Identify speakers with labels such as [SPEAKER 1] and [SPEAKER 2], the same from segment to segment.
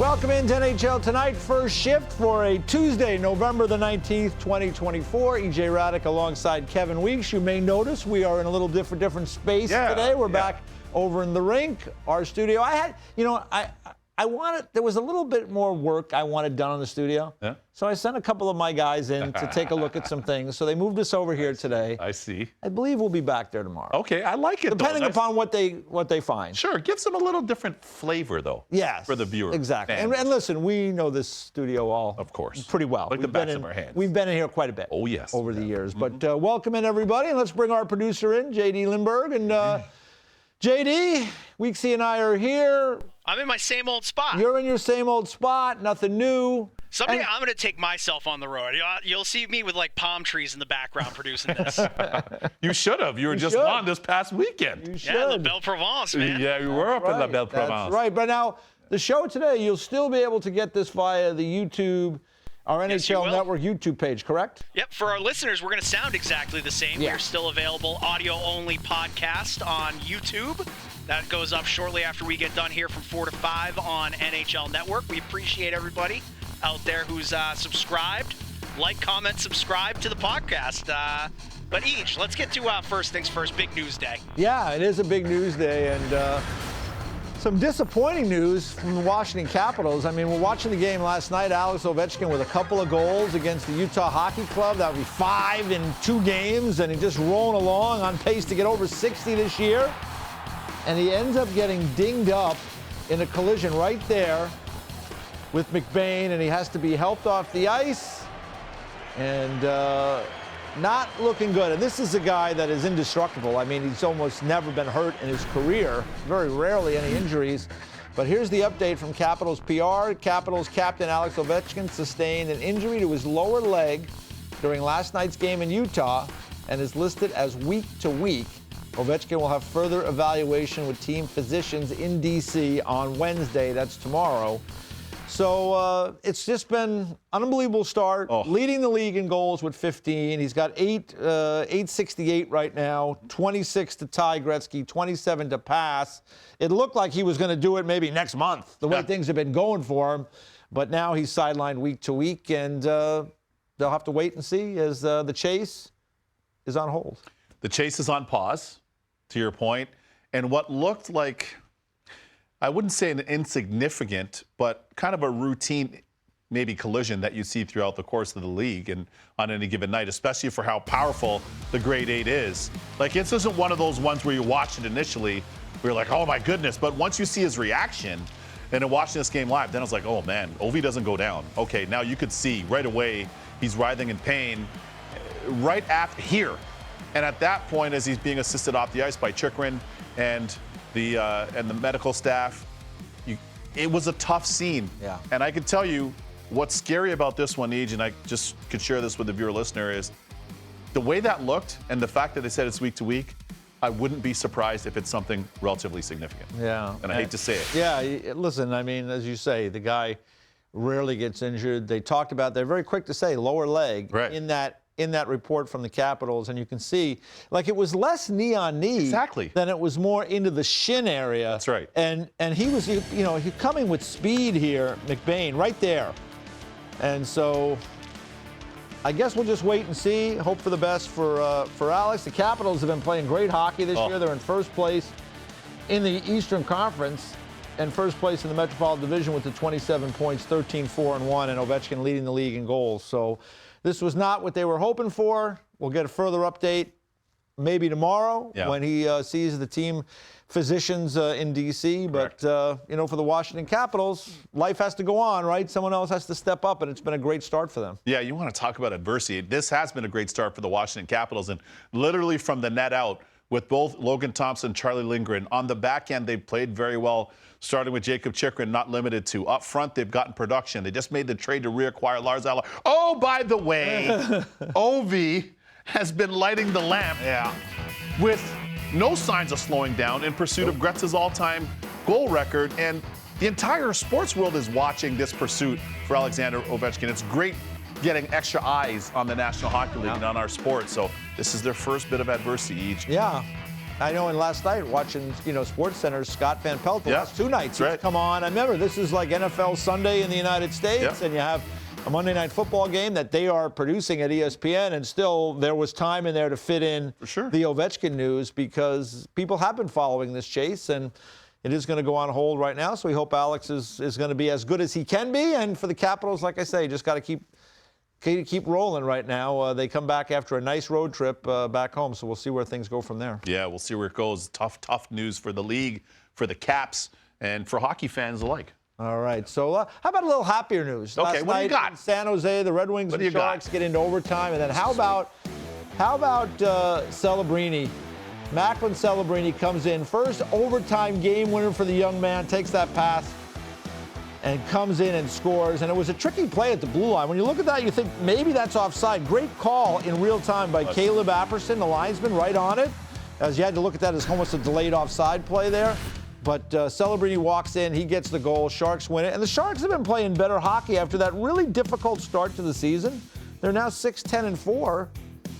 [SPEAKER 1] Welcome into NHL Tonight, first shift for a Tuesday, November the 19th, 2024. EJ Radic alongside Kevin Weeks. You may notice we are in a little different space today. We're back over in the rink, our studio. I wanted, there was a little bit more work I wanted done on the studio. Yeah. So I sent a couple of my guys in to take a look at some things. So they moved us over here today.
[SPEAKER 2] I see.
[SPEAKER 1] I believe we'll be back there tomorrow.
[SPEAKER 2] Okay, I like it.
[SPEAKER 1] Depending upon what they find.
[SPEAKER 2] Sure, gives them a little different flavor though.
[SPEAKER 1] Yes.
[SPEAKER 2] For the viewer.
[SPEAKER 1] Exactly. And listen, we know this studio all
[SPEAKER 2] of course
[SPEAKER 1] pretty well.
[SPEAKER 2] Like the backs of our hands.
[SPEAKER 1] We've been in here quite a bit.
[SPEAKER 2] Oh yes.
[SPEAKER 1] Over the years. But welcome in everybody, and let's bring our producer in, JD Lindberg. And JD, Weeksy and I are here.
[SPEAKER 3] I'm in my same old spot.
[SPEAKER 1] You're in your same old spot, nothing new.
[SPEAKER 3] Someday I'm going to take myself on the road. You'll see me with like palm trees in the background producing this.
[SPEAKER 2] You should have. You were just on this past weekend.
[SPEAKER 1] You should.
[SPEAKER 3] Yeah, La Belle Provence, man.
[SPEAKER 2] Yeah, you were up in La Belle Provence.
[SPEAKER 1] That's right. But now, the show today, you'll still be able to get this via the YouTube, our NHL Network YouTube page, correct?
[SPEAKER 3] Yep. For our listeners, we're going to sound exactly the same.
[SPEAKER 1] Yeah.
[SPEAKER 3] We're still available audio-only podcast on YouTube. That goes up shortly after we get done here from 4 to 5 on NHL Network. We appreciate everybody out there who's subscribed. Like, comment, subscribe to the podcast. But Eej, let's get to first things first, big news day.
[SPEAKER 1] Yeah, it is a big news day, and some disappointing news from the Washington Capitals. I mean, we're watching the game last night. Alex Ovechkin with a couple of goals against the Utah Hockey Club. That would be 5 in 2 games, and he just rolling along on pace to get over 60 this year. And he ends up getting dinged up in a collision right there with McBain, and he has to be helped off the ice, and not looking good. And this is a guy that is indestructible. I mean, he's almost never been hurt in his career, very rarely any injuries. But here's the update from Capitals PR. Capitals captain Alex Ovechkin sustained an injury to his lower leg during last night's game in Utah and is listed as week to week. Ovechkin will have further evaluation with team physicians in D.C. on Wednesday. That's tomorrow. So it's just been an unbelievable start, leading the league in goals with 15. He's got 868 right now, 26 to tie Gretzky, 27 to pass. It looked like he was going to do it maybe next month, the way things have been going for him. But now he's sidelined week to week, and they'll have to wait and see as the chase is on hold.
[SPEAKER 2] The chase is on pause, to your point, and what looked like, I wouldn't say an insignificant, but kind of a routine maybe collision that you see throughout the course of the league and on any given night, especially for how powerful the grade 8 is. Like, this isn't one of those ones where you watch it initially, where you're like, oh my goodness, but once you see his reaction and then watching this game live, then it's like, oh man, Ovi doesn't go down. Okay, now you could see right away he's writhing in pain right after here. And at that point, as he's being assisted off the ice by Chychrun and the medical staff, it was a tough scene.
[SPEAKER 1] Yeah.
[SPEAKER 2] And I can tell you what's scary about this one, Eej, and I just could share this with the viewer listener, is the way that looked and the fact that they said it's week to week, I wouldn't be surprised if it's something relatively significant.
[SPEAKER 1] Yeah.
[SPEAKER 2] And I hate to say it.
[SPEAKER 1] Yeah, listen, I mean, as you say, the guy rarely gets injured. They talked about, they're very quick to say, lower leg in that report from the Capitals, and you can see, like, it was less knee on knee than it was more into the shin area.
[SPEAKER 2] That's right.
[SPEAKER 1] And he was, he's coming with speed here, McBain, right there. And so I guess we'll just wait and see, hope for the best for Alex. The Capitals have been playing great hockey this year. They're in first place in the Eastern Conference and first place in the Metropolitan Division with the 27 points, 13-4-1, and Ovechkin leading the league in goals. So this was not what they were hoping for. We'll get a further update maybe tomorrow when he sees the team physicians in D.C. But, for the Washington Capitals, life has to go on, right? Someone else has to step up, and it's been a great start for them.
[SPEAKER 2] Yeah, you want to talk about adversity. This has been a great start for the Washington Capitals, and literally from the net out, with both Logan Thompson and Charlie Lindgren. On the back end, they've played very well, starting with Jacob Chychrun, not limited to. Up front, they've gotten production. They just made the trade to reacquire Lars Eller. Oh, by the way, Ovi has been lighting the lamp with no signs of slowing down in pursuit of Gretzky's all-time goal record. And the entire sports world is watching this pursuit for Alexander Ovechkin. It's great getting extra eyes on the National Hockey League and on our sport. So this is their first bit of adversity each.
[SPEAKER 1] Yeah. I know in last night watching, Sports Center, Scott Van Pelt, the
[SPEAKER 2] Yeah,
[SPEAKER 1] last two nights,
[SPEAKER 2] that's
[SPEAKER 1] he's come on. I remember this is like NFL Sunday in the United States,
[SPEAKER 2] Yeah.
[SPEAKER 1] and you have a Monday Night Football game that they are producing at ESPN, and still there was time in there to fit in
[SPEAKER 2] For sure.
[SPEAKER 1] the Ovechkin news because people have been following this chase, and it is going to go on hold right now. So we hope Alex is going to be as good as he can be, and for the Capitals, like I say, just got to keep rolling right now. They come back after a nice road trip back home, so we'll see where things go from there.
[SPEAKER 2] Yeah, we'll see where it goes. Tough news for the league, for the Caps, and for hockey fans alike.
[SPEAKER 1] All right, so how about a little happier news?
[SPEAKER 2] Okay,
[SPEAKER 1] Last
[SPEAKER 2] what do you
[SPEAKER 1] night
[SPEAKER 2] got?
[SPEAKER 1] in San Jose, the Red Wings
[SPEAKER 2] What do
[SPEAKER 1] and
[SPEAKER 2] you got?
[SPEAKER 1] Sharks get into overtime, and then how about Celebrini? Macklin Celebrini comes in, first overtime game winner for the young man, takes that pass and comes in and scores. And it was a tricky play at the blue line. When you look at that, you think maybe that's offside. Great call in real time by Caleb Apperson, the linesman, right on it, as you had to look at that as almost a delayed offside play there. But Celebrini walks in, he gets the goal, Sharks win it. And the Sharks have been playing better hockey after that really difficult start to the season. They're now 6-10-4.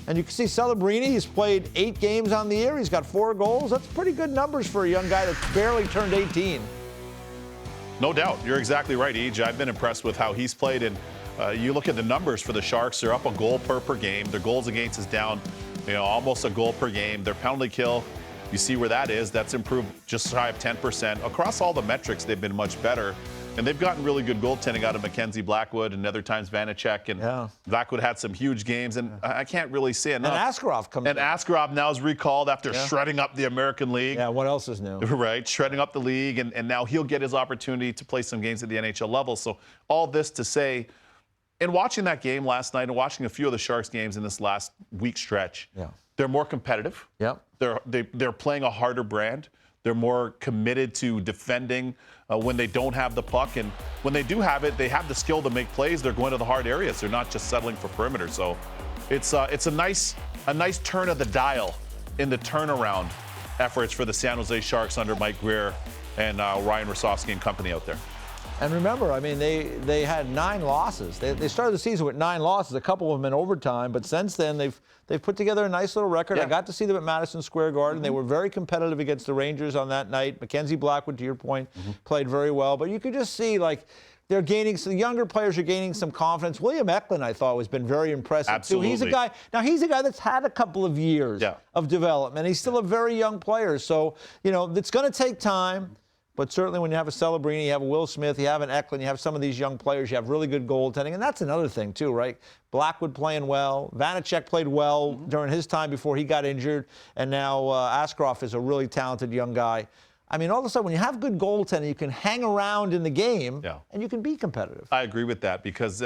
[SPEAKER 1] And you can see Celebrini, he's played 8 games on the year. He's got 4 goals. That's pretty good numbers for a young guy that's barely turned 18.
[SPEAKER 2] No doubt. You're exactly right, Ej. I've been impressed with how he's played. And you look at the numbers for the Sharks, they're up a goal per game. Their goals against is down, almost a goal per game. Their penalty kill, you see where that is. That's improved just shy of 10%. Across all the metrics, they've been much better. And they've gotten really good goaltending out of Mackenzie Blackwood and other times Vanacek. And Blackwood had some huge games. And I can't really say enough.
[SPEAKER 1] And Askarov comes in.
[SPEAKER 2] And Askarov now is recalled after shredding up the American League.
[SPEAKER 1] Yeah, what else is new?
[SPEAKER 2] Right, shredding up the league. And now he'll get his opportunity to play some games at the NHL level. So all this to say, in watching that game last night and watching a few of the Sharks games in this last week stretch, they're more competitive.
[SPEAKER 1] Yep.
[SPEAKER 2] They're playing a harder brand. They're more committed to defending when they don't have the puck. And when they do have it, they have the skill to make plays. They're going to the hard areas. They're not just settling for perimeter. So it's a nice turn of the dial in the turnaround efforts for the San Jose Sharks under Mike Grier and Ryan Rosofsky and company out there.
[SPEAKER 1] And remember, I mean, they had 9 losses. They started the season with 9 losses, a couple of them in overtime. But since then, they've put together a nice little record.
[SPEAKER 2] Yeah.
[SPEAKER 1] I got to see them at Madison Square Garden. They were very competitive against the Rangers on that night. Mackenzie Blackwood, to your point, played very well. But you could just see, like, they're gaining some younger players are gaining some confidence. William Eklund, I thought, has been very impressive.
[SPEAKER 2] Absolutely.
[SPEAKER 1] Too. He's a guy that's had a couple of years of development. He's still a very young player. So, it's going to take time. But certainly when you have a Celebrini, you have a Will Smith, you have an Eklund, you have some of these young players, you have really good goaltending. And that's another thing, too, right? Blackwood playing well. Vanacek played well during his time before he got injured. And now Askarov is a really talented young guy. I mean, all of a sudden, when you have good goaltending, you can hang around in the game and you can be competitive.
[SPEAKER 2] I agree with that because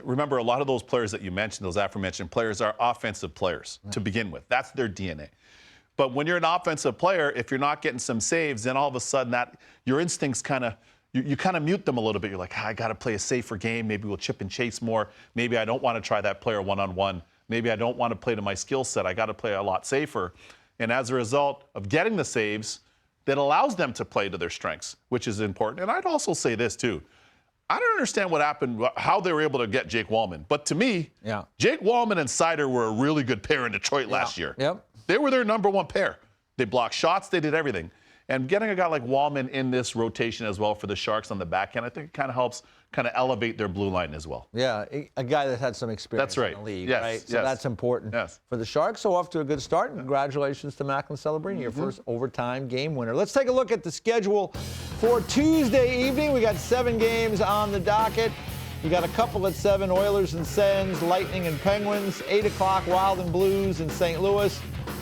[SPEAKER 2] remember, a lot of those players that you mentioned, those aforementioned players, are offensive players to begin with. That's their DNA. But when you're an offensive player, if you're not getting some saves, then all of a sudden your instincts kind of you kind of mute them a little bit. You're like, I got to play a safer game. Maybe we'll chip and chase more. Maybe I don't want to try that player one-on-one. Maybe I don't want to play to my skill set. I got to play a lot safer. And as a result of getting the saves, that allows them to play to their strengths, which is important. And I'd also say this too. I don't understand what happened, how they were able to get Jake Wallman. But to me, Jake Wallman and Seider were a really good pair in Detroit last year.
[SPEAKER 1] Yep.
[SPEAKER 2] They were their number one pair. They blocked shots. They did everything. And getting a guy like Wallman in this rotation as well for the Sharks on the back end, I think it kind of helps kind of elevate their blue line as well.
[SPEAKER 1] Yeah, a guy that had some experience in the league, right? So that's important for the Sharks. So off to a good start. And congratulations to Macklin Celebrini, your first overtime game winner. Let's take a look at the schedule for Tuesday evening. We got 7 games on the docket. You got a couple at 7, Oilers and Sens, Lightning and Penguins, 8 o'clock, Wild and Blues in St. Louis.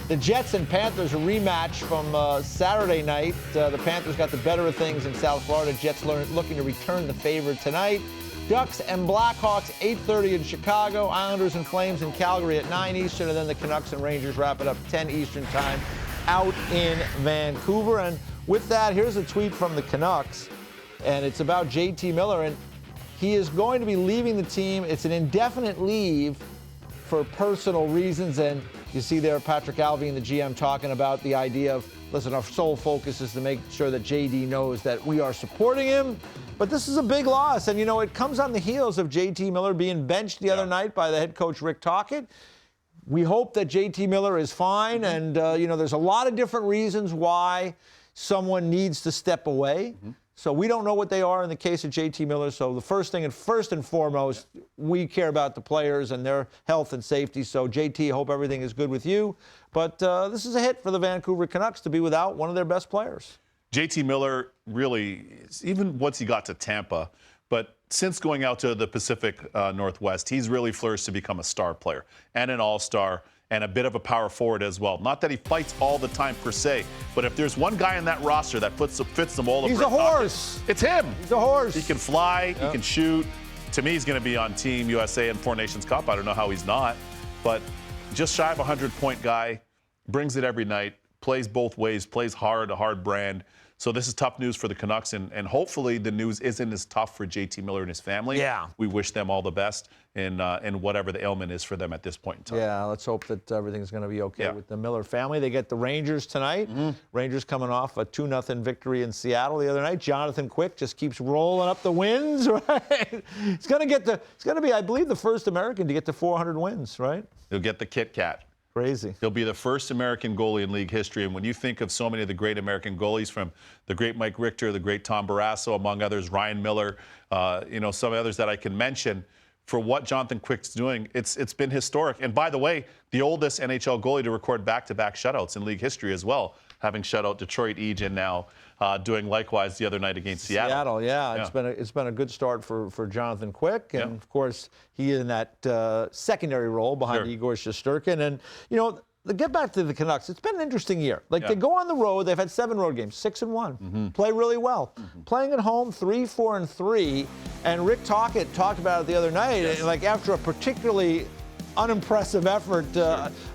[SPEAKER 1] The Jets and Panthers, a rematch from Saturday night. The Panthers got the better of things in South Florida. Jets looking to return the favor tonight. Ducks and Blackhawks, 8:30 in Chicago. Islanders and Flames in Calgary at 9 Eastern. And then the Canucks and Rangers wrap it up 10 Eastern time out in Vancouver. And with that, here's a tweet from the Canucks. And it's about JT Miller. And he is going to be leaving the team. It's an indefinite leave for personal reasons. And you see there Patrick Alvey, the GM, talking about the idea of, listen, our sole focus is to make sure that JD knows that we are supporting him. But this is a big loss. And, it comes on the heels of JT Miller being benched the other night by the head coach, Rick Tocchet. We hope that JT Miller is fine, and there's a lot of different reasons why someone needs to step away. So we don't know what they are in the case of JT Miller. So the first and foremost, we care about the players and their health and safety. So JT, hope everything is good with you. But this is a hit for the Vancouver Canucks to be without one of their best players.
[SPEAKER 2] JT Miller really, even once he got to Tampa, but since going out to the Pacific Northwest, he's really flourished to become a star player and an all-star and a bit of a power forward as well. Not that he fights all the time per se, but if there's one guy in that roster that fits the mold of
[SPEAKER 1] He's a horse.
[SPEAKER 2] It's him.
[SPEAKER 1] He's a horse.
[SPEAKER 2] He can fly, he can shoot. To me, he's going to be on Team USA and Four Nations Cup. I don't know how he's not, but just shy of a 100-point guy, brings it every night, plays both ways, plays hard, a hard brand. So this is tough news for the Canucks, and hopefully the news isn't as tough for JT Miller and his family.
[SPEAKER 1] Yeah.
[SPEAKER 2] We wish them all the best in whatever the ailment is for them at this point in time.
[SPEAKER 1] Yeah, let's hope that everything's going to be okay with the Miller family. They get the Rangers tonight. Rangers coming off a 2-0 victory in Seattle the other night. Jonathan Quick just keeps rolling up the wins, right? It's going to be, I believe, the first American to get to 400 wins, right?
[SPEAKER 2] He'll get the Kit Kat.
[SPEAKER 1] Crazy.
[SPEAKER 2] He'll be the first American goalie in league history. And when you think of so many of the great American goalies, from the great Mike Richter, the great Tom Barrasso, among others, Ryan Miller, some others that I can mention, for what Jonathan Quick's doing, it's been historic. And by the way, the oldest NHL goalie to record back-to-back shutouts in league history as well, having shut out Detroit, Egan, now doing likewise the other night against Seattle.
[SPEAKER 1] It's been a good start for Jonathan Quick, and of course he in that secondary role behind Igor Shesterkin. And to get back to the Canucks, it's been an interesting year. They go on the road, they've had 7 road games, 6-1, play really well. Playing at home, 3-4-3, and Rick Tocchet talked about it the other night. Like after a particularly unimpressive effort,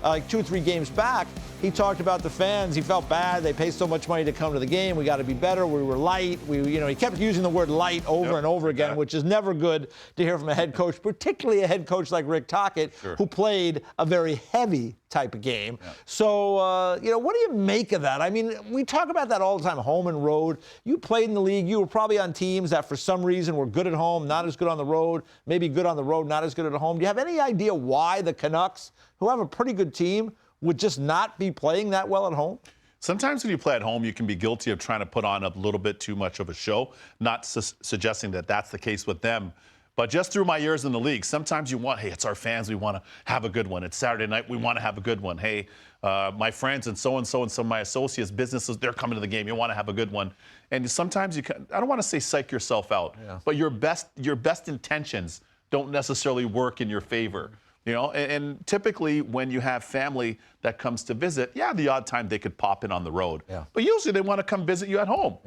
[SPEAKER 1] like 2 or 3 games back, he talked about the fans. He felt bad. They pay so much money to come to the game. We got to be better. We were light. He kept using the word light over and over again, which is never good to hear from a head coach, particularly a head coach like Rick Tocchet, who played a very heavy type of game. So, what do you make of that? I mean, we talk about that all the time, home and road. You played in the league. You were probably on teams that for some reason were good at home, not as good on the road, maybe good on the road, not as good at home. Do you have any idea why the Canucks, who have a pretty good team, would just not be playing that well at home?
[SPEAKER 2] Sometimes when you play at home, you can be guilty of trying to put on a little bit too much of a show, not suggesting that that's the case with them. But just through my years in the league, sometimes you want, hey, it's our fans, we want to have a good one. It's Saturday night, we want to have a good one. Hey, my friends and so and some of my associates, businesses, they're coming to the game. You want to have a good one. And sometimes I don't want to say psych yourself out, but your best intentions don't necessarily work in your favor. And typically when you have family that comes to visit, the odd time they could pop in on the road. But usually they want to come visit you at home.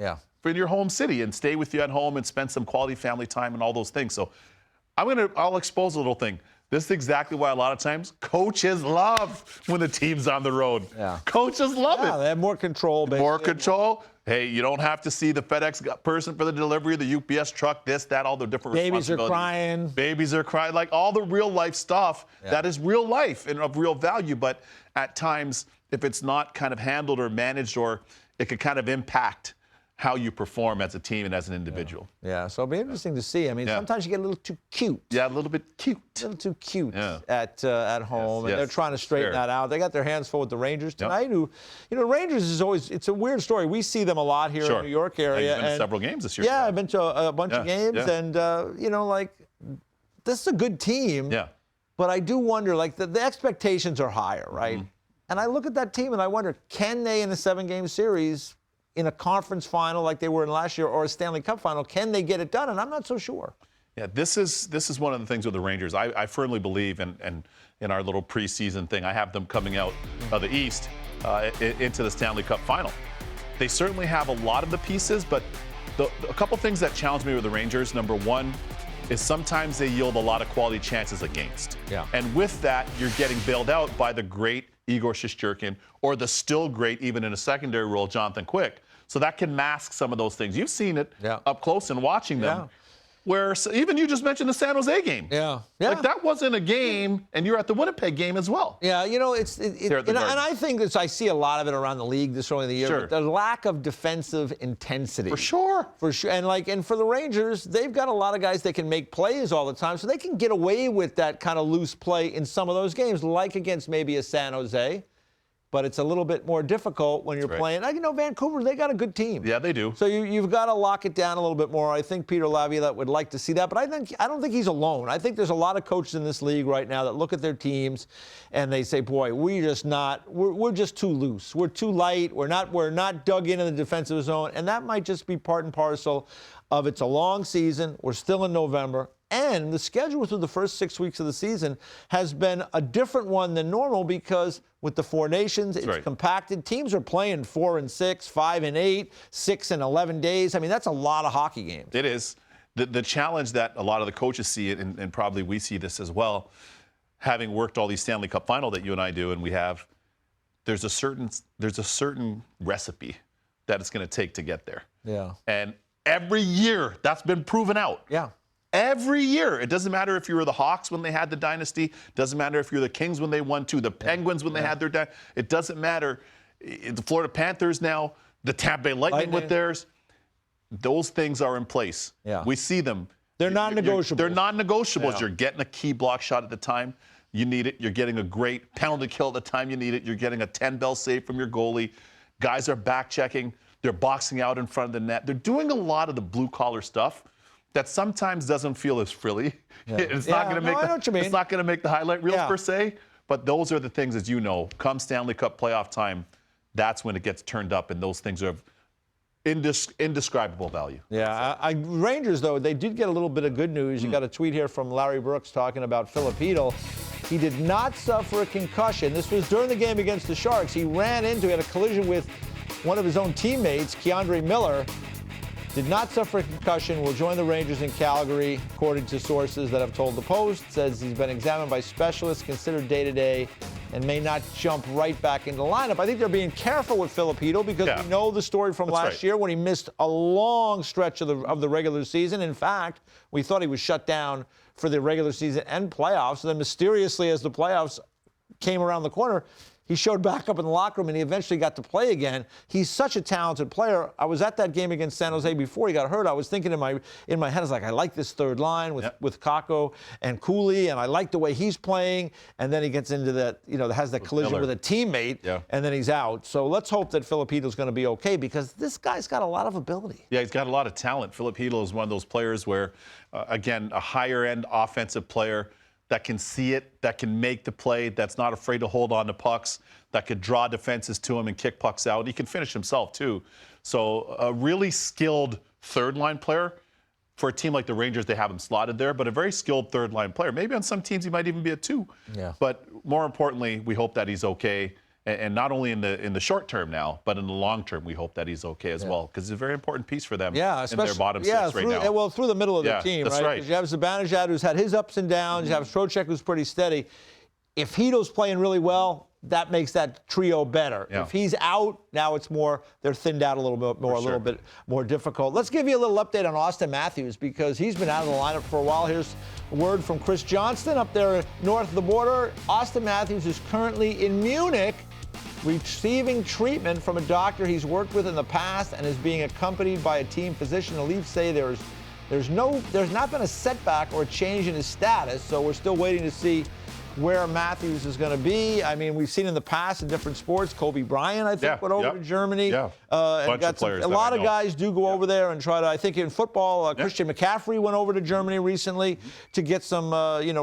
[SPEAKER 2] In your home city and stay with you at home and spend some quality family time and all those things. So I'll expose a little thing. This is exactly why a lot of times coaches love when the team's on the road. Coaches love it.
[SPEAKER 1] They have more control. Basically.
[SPEAKER 2] More control. Hey, you don't have to see the FedEx person for the delivery, the UPS truck, this, that, all the different responsibilities. Babies are crying. Like all the real life stuff that is real life and of real value. But at times, if it's not kind of handled or managed, or it could kind of impact how you perform as a team and as an individual.
[SPEAKER 1] So it'll be interesting to see. I mean, sometimes you get a little too cute.
[SPEAKER 2] A little bit cute.
[SPEAKER 1] A little too cute at home, and they're trying to straighten that out. They got their hands full with the Rangers tonight, who, Rangers is always, it's a weird story. We see them a lot here in the New York area.
[SPEAKER 2] And you've been to several games this year.
[SPEAKER 1] I've been to a bunch of games, and, this is a good team. But I do wonder, the expectations are higher, right? And I look at that team, and I wonder, can they, in a 7-game series, in a conference final like they were in last year, or a Stanley Cup final, can they get it done? And I'm not so sure.
[SPEAKER 2] This is one of the things with the Rangers. I firmly believe in our little preseason thing. I have them coming out of the East into the Stanley Cup final. They certainly have a lot of the pieces, but a couple things that challenge me with the Rangers, number one, is sometimes they yield a lot of quality chances against. And with that, you're getting bailed out by the great Igor Shesterkin, or the still great, even in a secondary role, Jonathan Quick. So that can mask some of those things. You've seen it up close and watching them. where even you just mentioned the San Jose game.
[SPEAKER 1] Yeah.
[SPEAKER 2] Like that wasn't a game, and you're at the Winnipeg game as well.
[SPEAKER 1] Yeah, you know, and I think I see a lot of it around the league this early in the year.
[SPEAKER 2] Sure.
[SPEAKER 1] The lack of defensive intensity.
[SPEAKER 2] For sure.
[SPEAKER 1] And for the Rangers, they've got a lot of guys that can make plays all the time, so they can get away with that kind of loose play in some of those games, like against maybe a San Jose. But it's a little bit more difficult when you're playing. You know, Vancouver, they got a good team.
[SPEAKER 2] Yeah, they do.
[SPEAKER 1] So you've got to lock it down a little bit more. I think Peter Laviolette would like to see that, but I don't think he's alone. I think there's a lot of coaches in this league right now that look at their teams and they say, boy, we're just too loose. We're too light. We're not dug into the defensive zone, and that might just be part and parcel of it's a long season. We're still in November. And the schedule through the first 6 weeks of the season has been a different one than normal because with the Four Nations, it's compacted. Teams are playing 4 and 6, 5 and 8, 6 and 11 days. I mean, that's a lot of hockey games.
[SPEAKER 2] It is. The challenge that a lot of the coaches see it, and probably we see this as well, having worked all these Stanley Cup final that you and I do, and we have, there's a certain recipe that it's going to take to get there.
[SPEAKER 1] Yeah.
[SPEAKER 2] And every year that's been proven out.
[SPEAKER 1] Yeah.
[SPEAKER 2] Every year. It doesn't matter if you were the Hawks when they had the dynasty. Doesn't matter if you're the Kings when they won too. The Penguins when they had their dynasty. It doesn't matter. The Florida Panthers now, the Tampa Bay Lightning with theirs. Those things are in place.
[SPEAKER 1] Yeah.
[SPEAKER 2] We see them.
[SPEAKER 1] They're non-negotiables.
[SPEAKER 2] They're non-negotiables.
[SPEAKER 1] Yeah.
[SPEAKER 2] You're getting a key block shot at the time you need it. You're getting a great penalty kill at the time you need it. You're getting a 10-bell save from your goalie. Guys are back-checking. They're boxing out in front of the net. They're doing a lot of the blue-collar stuff that sometimes doesn't feel as frilly.
[SPEAKER 1] Yeah.
[SPEAKER 2] It's not going to make
[SPEAKER 1] I know what you mean.
[SPEAKER 2] It's not going to make the highlight reels per se, but those are the things, as you know, come Stanley Cup playoff time, that's when it gets turned up, and those things are of indescribable value.
[SPEAKER 1] Yeah, Rangers, though, they did get a little bit of good news. You got a tweet here from Larry Brooks talking about Filipino. He did not suffer a concussion. This was during the game against the Sharks. He had a collision with one of his own teammates, Keandre Miller. Did not suffer a concussion, will join the Rangers in Calgary, according to sources that have told the Post. Says he's been examined by specialists, considered day-to-day, and may not jump right back into the lineup. I think they're being careful with Filipino because we know the story from last year when he missed a long stretch of the regular season. In fact, we thought he was shut down for the regular season and playoffs. And then mysteriously, as the playoffs came around the corner, he showed back up in the locker room, and he eventually got to play again. He's such a talented player. I was at that game against San Jose before he got hurt. I was thinking in my head, I was like, I like this third line with Kakko and Cooley, and I like the way he's playing. And then he gets into that, has that collision with a teammate, and then he's out. So let's hope that Filipino's going to be okay because this guy's got a lot of ability.
[SPEAKER 2] Yeah, he's got a lot of talent. Filipino is one of those players where, again, a higher-end offensive player that can see it, that can make the play, that's not afraid to hold on to pucks, that could draw defenses to him and kick pucks out. He can finish himself, too. So a really skilled third-line player. For a team like the Rangers, they have him slotted there, but a very skilled third-line player. Maybe on some teams he might even be a 2.
[SPEAKER 1] Yeah.
[SPEAKER 2] But more importantly, we hope that he's okay. And not only in the short term now, but in the long term, we hope that he's okay as well, because it's a very important piece for them in their bottom six right now.
[SPEAKER 1] Well, through the middle of the team,
[SPEAKER 2] that's right?
[SPEAKER 1] Because you have Zibanejad, who's had his ups and downs. You have Trocheck, who's pretty steady. If Hito's playing really well, that makes that trio better.
[SPEAKER 2] Yeah.
[SPEAKER 1] If he's out, now it's more, they're thinned out a little bit more, a little bit more difficult. Let's give you a little update on Auston Matthews because he's been out of the lineup for a while. Here's a word from Chris Johnston up there north of the border. Auston Matthews is currently in Munich receiving treatment from a doctor he's worked with in the past and is being accompanied by a team physician. The Leafs say there's not been a setback or a change in his status, so we're still waiting to see where Matthews is going to be. I mean, we've seen in the past in different sports, Kobe Bryant, I think, went over to Germany.
[SPEAKER 2] Yeah,
[SPEAKER 1] and got a lot of guys do go over there and try to, I think in football, Christian McCaffrey went over to Germany recently to get some,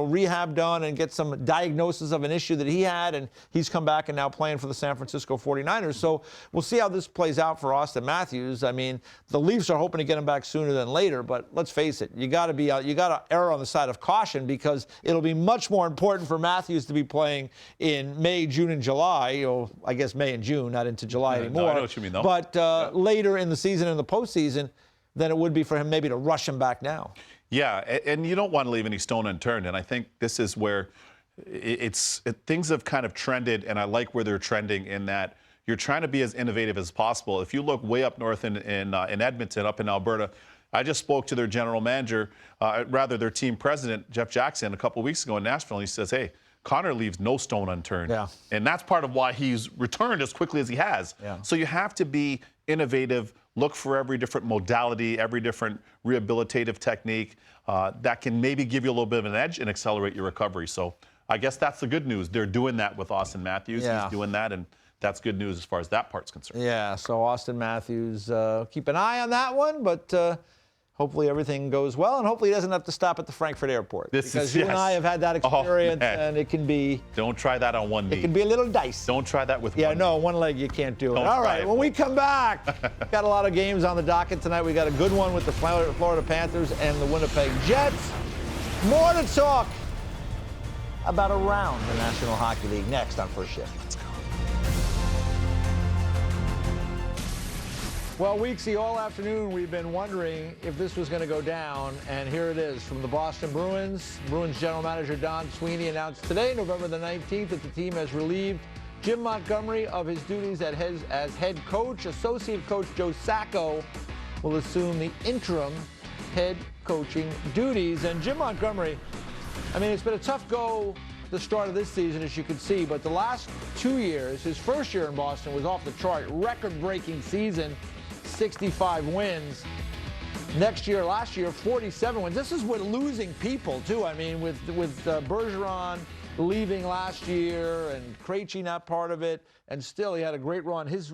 [SPEAKER 1] rehab done and get some diagnosis of an issue that he had, and he's come back and now playing for the San Francisco 49ers. So we'll see how this plays out for Auston Matthews. I mean, the Leafs are hoping to get him back sooner than later, but let's face it, you got to err on the side of caution because it'll be much more important for Matthews to be playing in May, June, and July. I guess May and June, not into July anymore.
[SPEAKER 2] No, I know what you mean, though.
[SPEAKER 1] But later in the season, in the postseason, than it would be for him maybe to rush him back now.
[SPEAKER 2] Yeah, and you don't want to leave any stone unturned. And I think this is where things have kind of trended, and I like where they're trending in that you're trying to be as innovative as possible. If you look way up north in Edmonton, up in Alberta, I just spoke to their general manager, rather their team president, Jeff Jackson, a couple of weeks ago in Nashville, and he says, hey, Connor leaves no stone unturned.
[SPEAKER 1] Yeah.
[SPEAKER 2] And that's part of why he's returned as quickly as he has.
[SPEAKER 1] Yeah.
[SPEAKER 2] So you have to be innovative, look for every different modality, every different rehabilitative technique that can maybe give you a little bit of an edge and accelerate your recovery. So I guess that's the good news. They're doing that with Austin Matthews.
[SPEAKER 1] Yeah.
[SPEAKER 2] He's doing that, and that's good news as far as that part's concerned.
[SPEAKER 1] Yeah, so Austin Matthews, keep an eye on that one, but hopefully everything goes well, and hopefully he doesn't have to stop at the Frankfurt airport. Because you and I have had that experience, and it can be...
[SPEAKER 2] Don't try that on one knee.
[SPEAKER 1] It can be a little dicey.
[SPEAKER 2] Don't try that with one
[SPEAKER 1] Yeah, no,
[SPEAKER 2] knee.
[SPEAKER 1] one leg you can't do it.
[SPEAKER 2] Don't
[SPEAKER 1] All
[SPEAKER 2] try
[SPEAKER 1] right,
[SPEAKER 2] it.
[SPEAKER 1] when we come back, got a lot of games on the docket tonight. We got a good one with the Florida Panthers and the Winnipeg Jets. More to talk about around the National Hockey League next on First Shift. Let's go. Well, Weeksy, all afternoon we've been wondering if this was going to go down, and here it is from the Boston Bruins. Bruins general manager Don Sweeney announced today, November the 19th, that the team has relieved Jim Montgomery of his duties as head coach. Associate coach Joe Sacco will assume the interim head coaching duties. And Jim Montgomery, I mean, it's been a tough go the start of this season, as you can see, but the last 2 years, his first year in Boston was off the chart, record-breaking season, 65 wins. Last year, 47 wins. This is with losing people, too. I mean, with Bergeron leaving last year and Krejci not part of it, and still he had a great run. His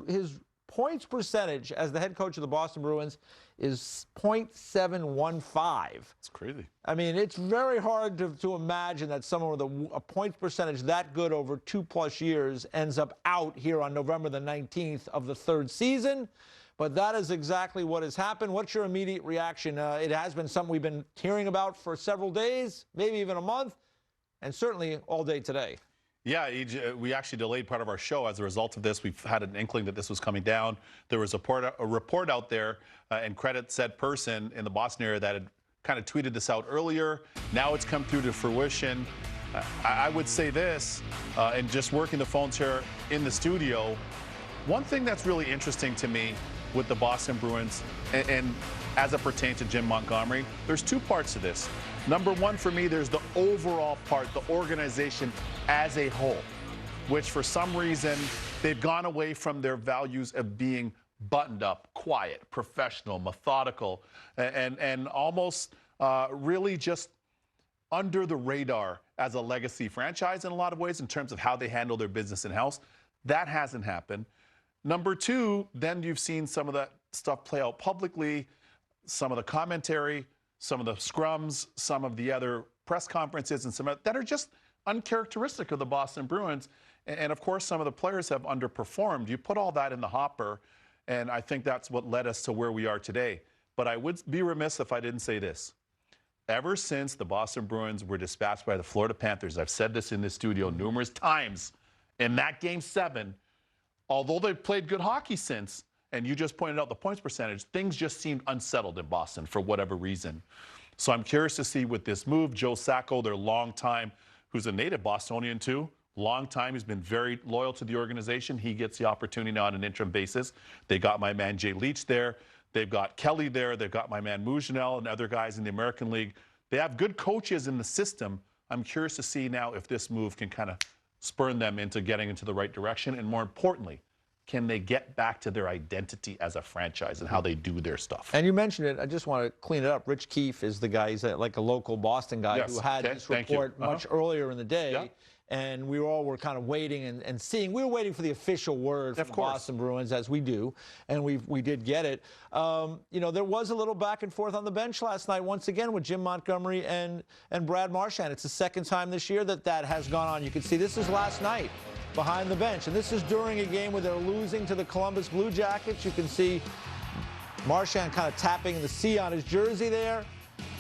[SPEAKER 1] points percentage as the head coach of the Boston Bruins is .715.
[SPEAKER 2] It's crazy.
[SPEAKER 1] I mean, it's very hard to imagine that someone with a points percentage that good over 2+ years ends up out here on November the 19th of the third season. But that is exactly what has happened. What's your immediate reaction? It has been something we've been hearing about for several days, maybe even a month, and certainly all day today.
[SPEAKER 2] Yeah, we actually delayed part of our show as a result of this. We've had an inkling that this was coming down. There was a report out there, and credit said person in the Boston area that had kind of tweeted this out earlier. Now it's come through to fruition. I would say this, and just working the phones here in the studio, one thing that's really interesting to me with the Boston Bruins, and as it pertains to Jim Montgomery, there's two parts to this. Number one, for me, there's the overall part, the organization as a whole, which for some reason, they've gone away from their values of being buttoned up, quiet, professional, methodical, and almost really just under the radar as a legacy franchise in a lot of ways in terms of how they handle their business in-house. That hasn't happened. Number two, then you've seen some of that stuff play out publicly, some of the commentary, some of the scrums, some of the other press conferences, and some of that are just uncharacteristic of the Boston Bruins. And of course, some of the players have underperformed. You put all that in the hopper, and I think that's what led us to where we are today. But I would be remiss if I didn't say this. Ever since the Boston Bruins were dispatched by the Florida Panthers, I've said this in the studio numerous times, in that Game 7, although they've played good hockey since, and you just pointed out the points percentage, things just seemed unsettled in Boston for whatever reason. So I'm curious to see with this move, Joe Sacco, their longtime, who's a native Bostonian too, long time, he's been very loyal to the organization. He gets the opportunity now on an interim basis. They got my man Jay Leach there. They've got Kelly there. They've got my man Mougenel and other guys in the American League. They have good coaches in the system. I'm curious to see now if this move can kind of spurn them into getting into the right direction, and more importantly, can they get back to their identity as a franchise and how they do their stuff?
[SPEAKER 1] And you mentioned it. I just want to clean it up. Rich Keefe is the guy, he's like a local Boston guy who had this report much earlier in the day.
[SPEAKER 2] Yeah.
[SPEAKER 1] And we all were kind of waiting and seeing. We were waiting for the official word from the Boston Bruins, as we do, and we did get it. You know, there was a little back and forth on the bench last night, once again, with Jim Montgomery and Brad Marchand. It's the second time this year that has gone on. You can see this is last night behind the bench, and this is during a game where they're losing to the Columbus Blue Jackets. You can see Marchand kind of tapping the C on his jersey there.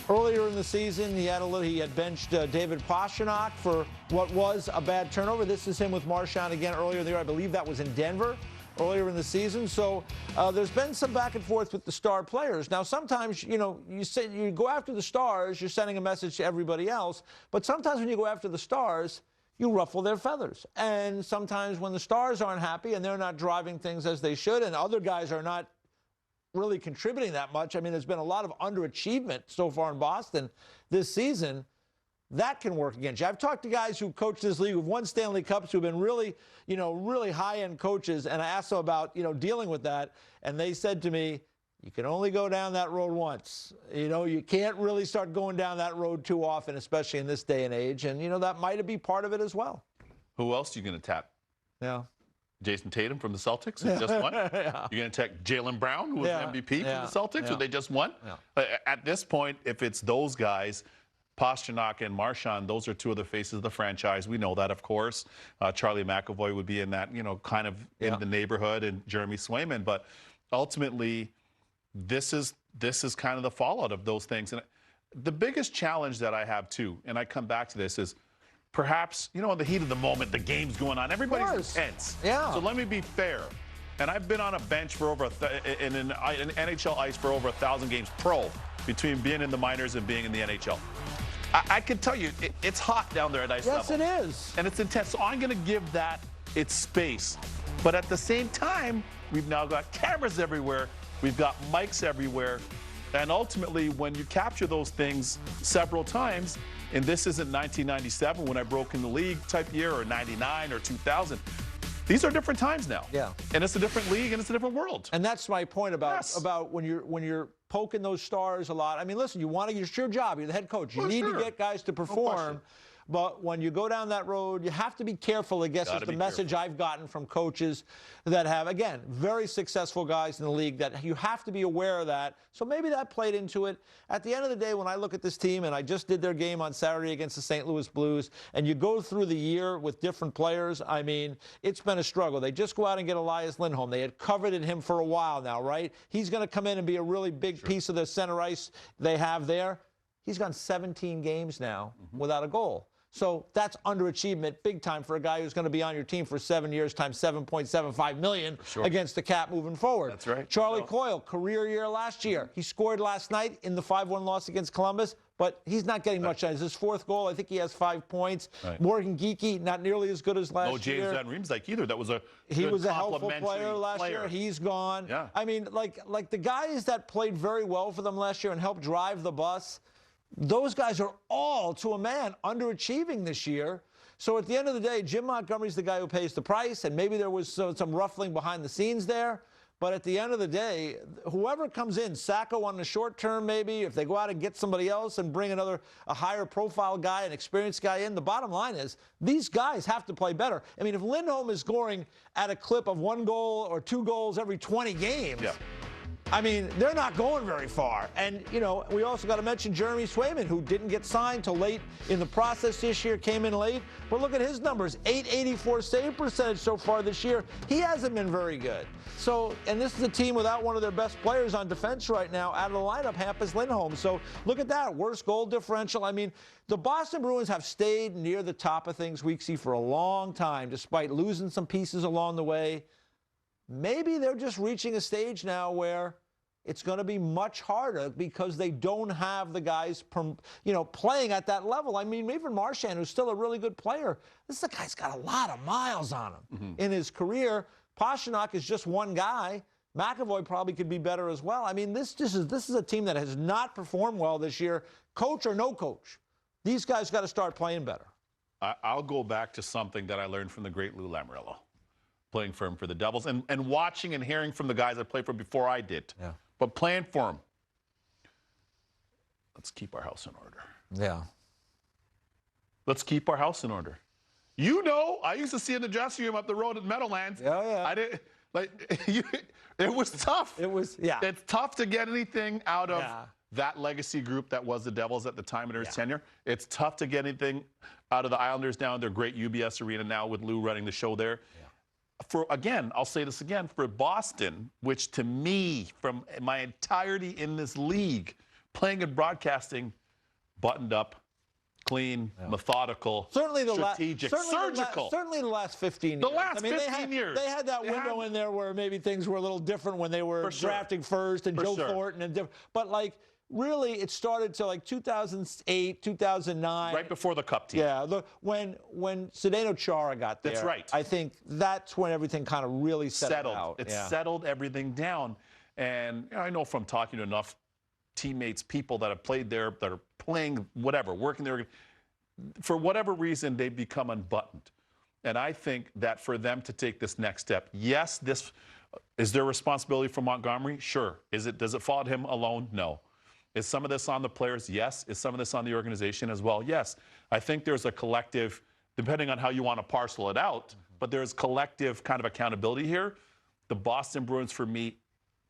[SPEAKER 1] Earlier in the season, he had benched David Pastrnak for what was a bad turnover. This is him with Marchand again earlier in the year. I believe that was in Denver earlier in the season. So there's been some back and forth with the star players. Now, sometimes, you know, you go after the stars, you're sending a message to everybody else. But sometimes when you go after the stars, you ruffle their feathers. And sometimes when the stars aren't happy and they're not driving things as they should, and other guys are not really contributing that much. I mean, there's been a lot of underachievement so far in Boston this season. That can work against you. I've talked to guys who coach this league who've won Stanley Cups, who've been really, really high-end coaches, and I asked them about, dealing with that, and they said to me, you can only go down that road once. You can't really start going down that road too often, especially in this day and age, and, that might be part of it as well.
[SPEAKER 2] Who else are you going to tap?
[SPEAKER 1] Yeah.
[SPEAKER 2] Jason Tatum from the Celtics, who just won.
[SPEAKER 1] Yeah.
[SPEAKER 2] You're going to take Jaylen Brown, who was an MVP from the Celtics, who they just won.
[SPEAKER 1] Yeah.
[SPEAKER 2] At this point, if it's those guys, Pastrnak and Marchand, those are two of the faces of the franchise. We know that, of course. Charlie McAvoy would be in that, kind of in the neighborhood, and Jeremy Swayman. But ultimately, this is kind of the fallout of those things. And the biggest challenge that I have, too, and I come back to this, is perhaps, in the heat of the moment, the game's going on. Everybody's intense.
[SPEAKER 1] Yeah.
[SPEAKER 2] So let me be fair. And I've been on a bench for over in an NHL ice for over 1,000 games pro, between being in the minors and being in the NHL. I can tell you, it's hot down there at ice level.
[SPEAKER 1] Yes, it is.
[SPEAKER 2] And it's intense. So I'm going to give that its space. But at the same time, we've now got cameras everywhere. We've got mics everywhere. And ultimately, when you capture those things several times, and this isn't 1997 when I broke in the league type year, or 99 or 2000. These are different times now.
[SPEAKER 1] Yeah.
[SPEAKER 2] And it's a different league and it's a different world.
[SPEAKER 1] And that's my point about when you're poking those stars a lot. I mean, listen, it's your job. You're the head coach. You need to get guys to perform. But when you go down that road, you have to be careful, I guess, is the message I've gotten from coaches that have, again, very successful guys in the league, that you have to be aware of that. So maybe that played into it. At the end of the day, when I look at this team, and I just did their game on Saturday against the St. Louis Blues, and you go through the year with different players, I mean, it's been a struggle. They just go out and get Elias Lindholm. They had coveted him for a while now, right? He's going to come in and be a really big piece of the center ice they have there. He's gone 17 games now without a goal. So that's underachievement big time for a guy who's going to be on your team for 7 years times $7.75 million against the cap moving forward.
[SPEAKER 2] That's right.
[SPEAKER 1] Charlie Coyle, career year last year. He scored last night in the 5-1 loss against Columbus, but he's not getting much. It's his fourth goal. I think he has 5 points. Morgan Geekie, not nearly as good as last year.
[SPEAKER 2] No James Van Riemsdyk either. That was
[SPEAKER 1] he was a helpful player last year. He's gone.
[SPEAKER 2] Yeah.
[SPEAKER 1] I mean, like the guys that played very well for them last year and helped drive the bus, those guys are all, to a man, underachieving this year. So at the end of the day, Jim Montgomery's the guy who pays the price, and maybe there was some ruffling behind the scenes there. But at the end of the day, whoever comes in, Sacco on the short term maybe, if they go out and get somebody else and bring a higher profile guy, an experienced guy in, the bottom line is these guys have to play better. I mean, if Lindholm is scoring at a clip of 1 goal or 2 goals every 20 games, I mean, they're not going very far. And, we also got to mention Jeremy Swayman, who didn't get signed till late in the process this year, came in late. But look at his numbers, .884 save percentage so far this year. He hasn't been very good. So, and this is a team without one of their best players on defense right now out of the lineup, Hampus Lindholm. So look at that, worst goal differential. I mean, the Boston Bruins have stayed near the top of things, Weeksy, for a long time, despite losing some pieces along the way. Maybe they're just reaching a stage now where it's going to be much harder because they don't have the guys, playing at that level. I mean, even Marchand, who's still a really good player, this guy's got a lot of miles on him in his career. Pastrnak is just one guy. McAvoy probably could be better as well. I mean, this is a team that has not performed well this year, coach or no coach. These guys got to start playing better.
[SPEAKER 2] I'll go back to something that I learned from the great Lou Lamoriello, playing for him for the Devils, and watching and hearing from the guys I played for before I did.
[SPEAKER 1] Yeah.
[SPEAKER 2] But playing for him, let's keep our house in order.
[SPEAKER 1] Yeah.
[SPEAKER 2] Let's keep our house in order. I used to see in the dressing room up the road at Meadowlands.
[SPEAKER 1] Yeah.
[SPEAKER 2] I didn't it was tough. It's tough to get anything out of that legacy group that was the Devils at the time of his tenure. It's tough to get anything out of the Islanders now in their great UBS arena now with Lou running the show there. I'll say this again, for Boston, which to me, from my entirety in this league, playing and broadcasting, buttoned up, clean, methodical, strategic, surgical.
[SPEAKER 1] Certainly the last 15 years.
[SPEAKER 2] The last 15 years.
[SPEAKER 1] They had that window in there where maybe things were a little different when they were drafting first and Joe Thornton and different. But really, it started to 2008, 2009.
[SPEAKER 2] Right before the Cup team.
[SPEAKER 1] Yeah, when Zdeno Chara got there.
[SPEAKER 2] That's right.
[SPEAKER 1] I think that's when everything kind of really settled out.
[SPEAKER 2] It settled everything down. And I know from talking to enough teammates, people that have played there, that are playing whatever, working there, for whatever reason, they've become unbuttoned. And I think that for them to take this next step, yes, this is their responsibility for Montgomery? Sure. Does it fall to him alone? No. Is some of this on the players? Yes. Is some of this on the organization as well? Yes. I think there's a collective, depending on how you want to parcel it out, but there's collective kind of accountability here. The Boston Bruins, for me,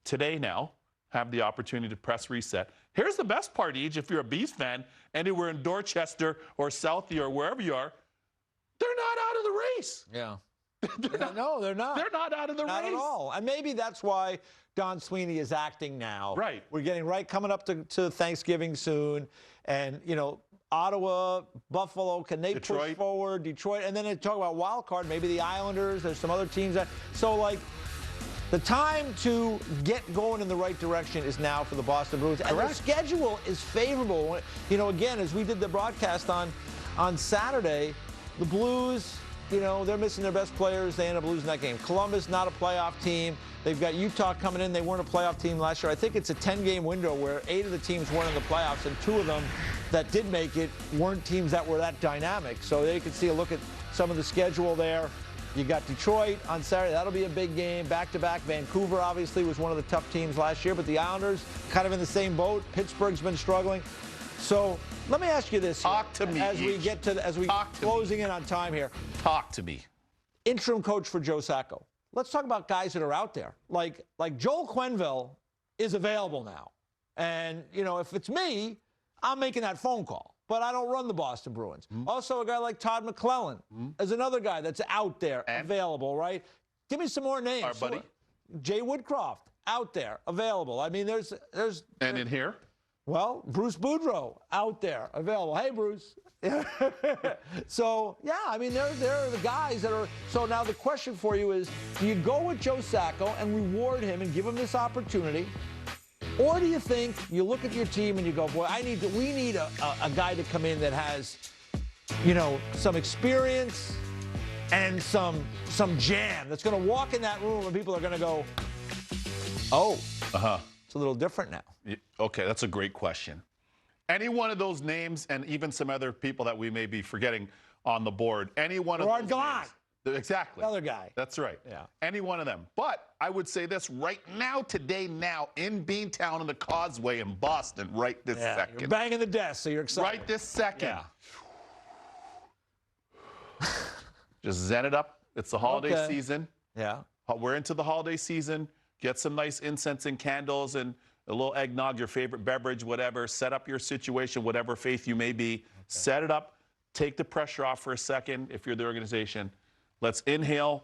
[SPEAKER 2] today now, have the opportunity to press reset. Here's the best part, Eej, if you're a Beast fan, anywhere in Dorchester or Southie or wherever you are, they're not out of the race.
[SPEAKER 1] Yeah. No, they're not.
[SPEAKER 2] They're not out of the race.
[SPEAKER 1] Not at all. And maybe that's why Don Sweeney is acting now.
[SPEAKER 2] Right.
[SPEAKER 1] We're getting coming up to Thanksgiving soon. And, Ottawa, Buffalo, can they push forward? Detroit. And then they talk about wild card, maybe the Islanders. There's some other teams. The time to get going in the right direction is now for the Boston Bruins. And their schedule is favorable. Again, as we did the broadcast on Saturday, the Blues, they're missing their best players. They end up losing that game. Columbus, not a playoff team. They've got Utah coming in. They weren't a playoff team last year. I think it's a 10-game window where 8 of the teams weren't in the playoffs, and 2 of them that did make it weren't teams that were that dynamic. So they could see a look at some of the schedule there. You got Detroit on Saturday. That'll be a big game. Back-to-back. Vancouver, obviously, was one of the tough teams last year, but the Islanders kind of in the same boat. Pittsburgh's been struggling. So let me ask you this.
[SPEAKER 2] Talk to me,
[SPEAKER 1] as we get to closing in on time here.
[SPEAKER 2] Talk to me.
[SPEAKER 1] Interim coach for Joe Sacco. Let's talk about guys that are out there. Like Joel Quenneville is available now. And, if it's me, I'm making that phone call. But I don't run the Boston Bruins. Also, a guy like Todd McClellan is another guy that's out there, available, right? Give me some more names.
[SPEAKER 2] Our buddy?
[SPEAKER 1] Jay Woodcroft, out there, available. I mean, there's.
[SPEAKER 2] And in here?
[SPEAKER 1] Well, Bruce Boudreau, out there, available. Hey, Bruce. So, yeah, I mean, there are the guys that are. So now the question for you is, do you go with Joe Sacco and reward him and give him this opportunity? Or do you think you look at your team and you go, boy, we need a guy to come in that has, some experience and some jam, that's going to walk in that room and people are going to go, oh, it's a little different now.
[SPEAKER 2] Okay, that's a great question. Any one of those names, and even some other people that we may be forgetting on the board, any one of those names. Exactly.
[SPEAKER 1] Another guy.
[SPEAKER 2] That's right.
[SPEAKER 1] Yeah.
[SPEAKER 2] Any one of them. But I would say this right now, today, now, in Beantown on the Causeway in Boston, right this second.
[SPEAKER 1] You're banging the desk, so you're excited.
[SPEAKER 2] Right this second.
[SPEAKER 1] Yeah.
[SPEAKER 2] Just zen it up. It's the holiday season.
[SPEAKER 1] Yeah.
[SPEAKER 2] We're into the holiday season. Get some nice incense and candles and a little eggnog, your favorite beverage, whatever. Set up your situation, whatever faith you may be. Set it up. Take the pressure off for a second if you're the organization. Let's inhale.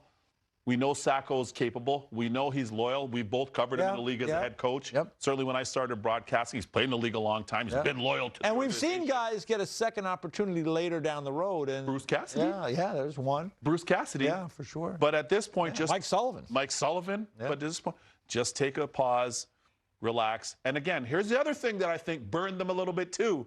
[SPEAKER 2] We know Sacco's capable. We know he's loyal. We both covered him in the league as a head coach.
[SPEAKER 1] Yep.
[SPEAKER 2] Certainly when I started broadcasting, he's played in the league a long time. He's been loyal to the
[SPEAKER 1] And we've seen guys get a second opportunity later down the road. And
[SPEAKER 2] Bruce Cassidy?
[SPEAKER 1] Yeah, there's one.
[SPEAKER 2] Bruce Cassidy.
[SPEAKER 1] Yeah, for sure.
[SPEAKER 2] But at this point, just
[SPEAKER 1] Mike Sullivan.
[SPEAKER 2] But at this point, just take a pause, relax. And again, here's the other thing that I think burned them a little bit too,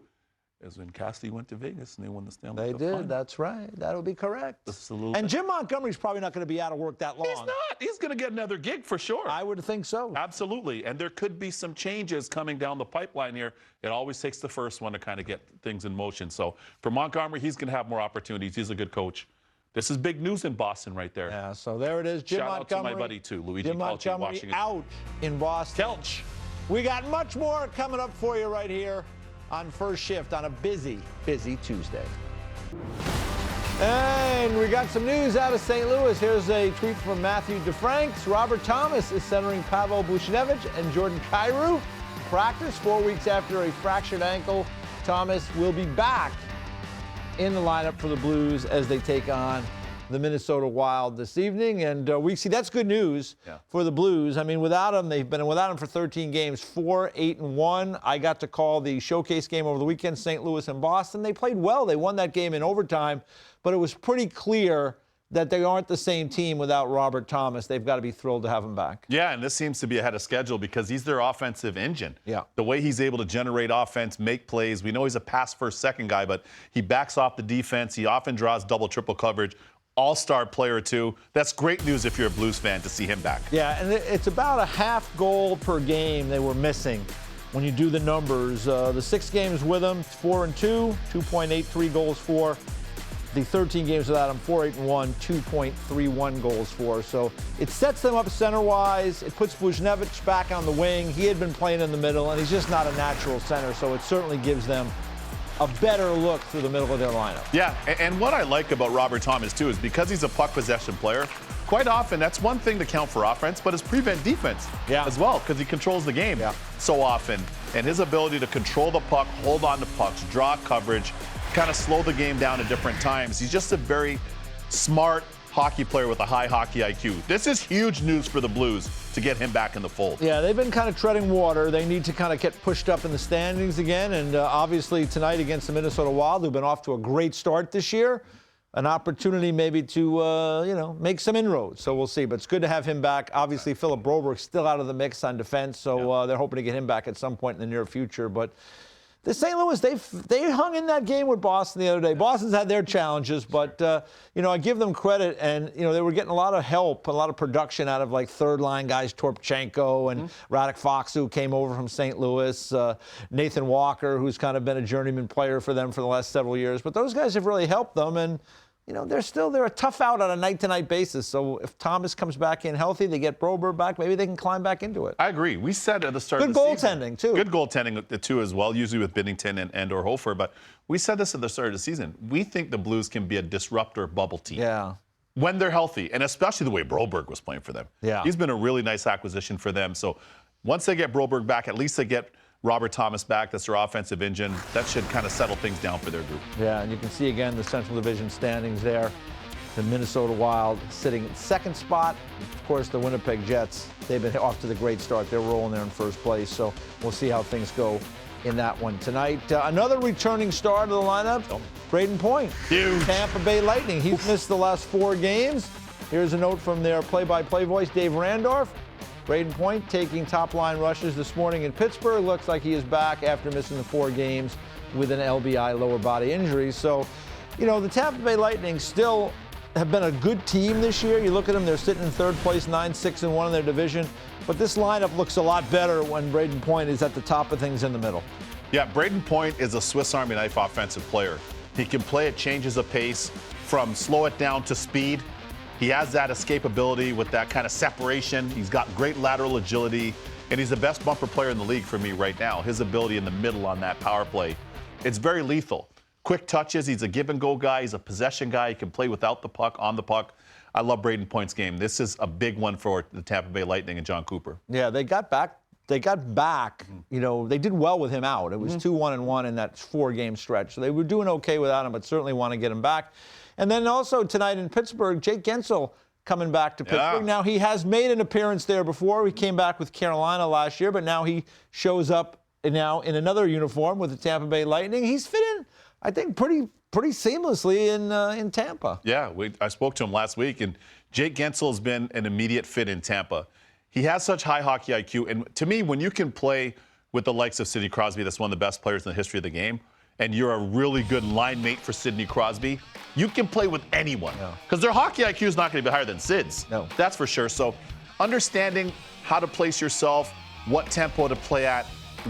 [SPEAKER 2] is when Cassidy went to Vegas and they won the Stanley Cup.
[SPEAKER 1] They did.
[SPEAKER 2] Final.
[SPEAKER 1] That's right. That'll be correct.
[SPEAKER 2] And
[SPEAKER 1] bit. Jim Montgomery's probably not going to be out of work that long.
[SPEAKER 2] He's not. He's going to get another gig for sure.
[SPEAKER 1] I would think so.
[SPEAKER 2] Absolutely. And there could be some changes coming down the pipeline here. It always takes the first one to kind of get things in motion. So for Montgomery, he's going to have more opportunities. He's a good coach. This is big news in Boston right there.
[SPEAKER 1] Yeah, so there it is. Jim
[SPEAKER 2] Shout
[SPEAKER 1] Montgomery.
[SPEAKER 2] out to my buddy, too, Luigi
[SPEAKER 1] Jim
[SPEAKER 2] Calci,
[SPEAKER 1] Montgomery
[SPEAKER 2] watching
[SPEAKER 1] out in Boston.
[SPEAKER 2] Kelch.
[SPEAKER 1] We got much more coming up for you right here on First Shift on a busy, busy Tuesday. And we got some news out of St. Louis. Here's a tweet from Matthew DeFranks. Robert Thomas is centering Pavel Buchnevich and Jordan Kyrou. Practice 4 weeks after a fractured ankle. Thomas will be back in the lineup for the Blues as they take on the Minnesota Wild this evening. And we see that's good news for the Blues. I mean, without him, they've been without him for 13 games, 4-8-1. I got to call the showcase game over the weekend, St. Louis and Boston. They played well. They won that game in overtime, but it was pretty clear that they aren't the same team without Robert Thomas. They've got to be thrilled to have him back.
[SPEAKER 2] Yeah, and this seems to be ahead of schedule because he's their offensive engine.
[SPEAKER 1] Yeah.
[SPEAKER 2] The way he's able to generate offense, make plays. We know he's a pass first second guy, but he backs off the defense. He often draws double, triple coverage. all-star player too. That's great news if you're a Blues fan to see him back.
[SPEAKER 1] Yeah, and it's about a half goal per game they were missing when you do the numbers. The 6 games with him, 4-2, 2.83 goals for. The 13 games without him, 4-8-1, 2.31 goals for. So it sets them up center-wise. It puts Buchnevich back on the wing. He had been playing in the middle, and he's just not a natural center, so it certainly gives them a better look through the middle of their lineup.
[SPEAKER 2] Yeah, and what I like about Robert Thomas, too, is because he's a puck possession player, quite often that's one thing to count for offense, but it's prevent defense as well, because he controls the game so often. And his ability to control the puck, hold on to pucks, draw coverage, kind of slow the game down at different times. He's just a very smart hockey player with a high hockey IQ. This is huge news for the Blues to get him back in the fold.
[SPEAKER 1] Yeah, they've been kind of treading water. They need to kind of get pushed up in the standings again. And obviously tonight against the Minnesota Wild, who've been off to a great start this year, an opportunity maybe to, make some inroads. So we'll see. But it's good to have him back. Obviously, Philip Broberg's still out of the mix on defense, so they're hoping to get him back at some point in the near future. But the St. Louis, they hung in that game with Boston the other day. Boston's had their challenges, but, I give them credit. And, they were getting a lot of help, a lot of production out of, like, third-line guys, Torpchenko and Radek Fox, who came over from St. Louis, Nathan Walker, who's kind of been a journeyman player for them for the last several years. But those guys have really helped them, and they're a tough out on a night-to-night basis. So if Thomas comes back in healthy, they get Broberg back, maybe they can climb back into it.
[SPEAKER 2] I agree. We said at the start
[SPEAKER 1] of the season. Good goaltending, too.
[SPEAKER 2] Good goaltending, too, as well, usually with Binnington and or Hofer. But we said this at the start of the season. We think the Blues can be a disruptor bubble team.
[SPEAKER 1] Yeah.
[SPEAKER 2] When they're healthy, and especially the way Broberg was playing for them.
[SPEAKER 1] Yeah.
[SPEAKER 2] He's been a really nice acquisition for them. So once they get Broberg back, at least they get Robert Thomas back. That's their offensive engine. That should kind of settle things down for their group.
[SPEAKER 1] Yeah, and you can see again the Central Division standings there. The Minnesota Wild sitting in second spot. Of course, the Winnipeg Jets, they've been off to the great start. They're rolling there in first place, so we'll see how things go in that one tonight. Another returning star to the lineup, Brayden Point.
[SPEAKER 2] Huge.
[SPEAKER 1] Tampa Bay Lightning. He's missed the last 4 games. Here's a note from their play-by-play voice, Dave Randorf. Brayden Point taking top-line rushes this morning in Pittsburgh. Looks like he is back after missing the 4 games with an LBI lower body injury. So, the Tampa Bay Lightning still have been a good team this year. You look at them, they're sitting in third place, 9-6-1 in their division. But this lineup looks a lot better when Brayden Point is at the top of things in the middle.
[SPEAKER 2] Yeah, Brayden Point is a Swiss Army knife offensive player. He can play at changes of pace from slow it down to speed. He has that escapability with that kind of separation. He's got great lateral agility, and he's the best bumper player in the league for me right now. His ability in the middle on that power play, it's very lethal. Quick touches, he's a give-and-go guy, he's a possession guy, he can play without the puck, on the puck. I love Brayden Point's game. This is a big one for the Tampa Bay Lightning and John Cooper.
[SPEAKER 1] Yeah, they got back. They did well with him out. It was 2-1-1 in that 4-game stretch. So they were doing okay without him, but certainly want to get him back. And then also tonight in Pittsburgh, Jake Gensel coming back to Pittsburgh.
[SPEAKER 2] Yeah.
[SPEAKER 1] Now, he has made an appearance there before. He came back with Carolina last year, but now he shows up now in another uniform with the Tampa Bay Lightning. He's fit in, I think, pretty seamlessly in Tampa.
[SPEAKER 2] Yeah, I spoke to him last week, and Jake Gensel has been an immediate fit in Tampa. He has such high hockey IQ, and to me, when you can play with the likes of Sidney Crosby, that's one of the best players in the history of the game, and you're a really good line mate for Sidney Crosby, you can play with anyone. Because their hockey IQ is not going to be higher than Sid's.
[SPEAKER 1] No.
[SPEAKER 2] That's for sure. So understanding how to place yourself, what tempo to play at,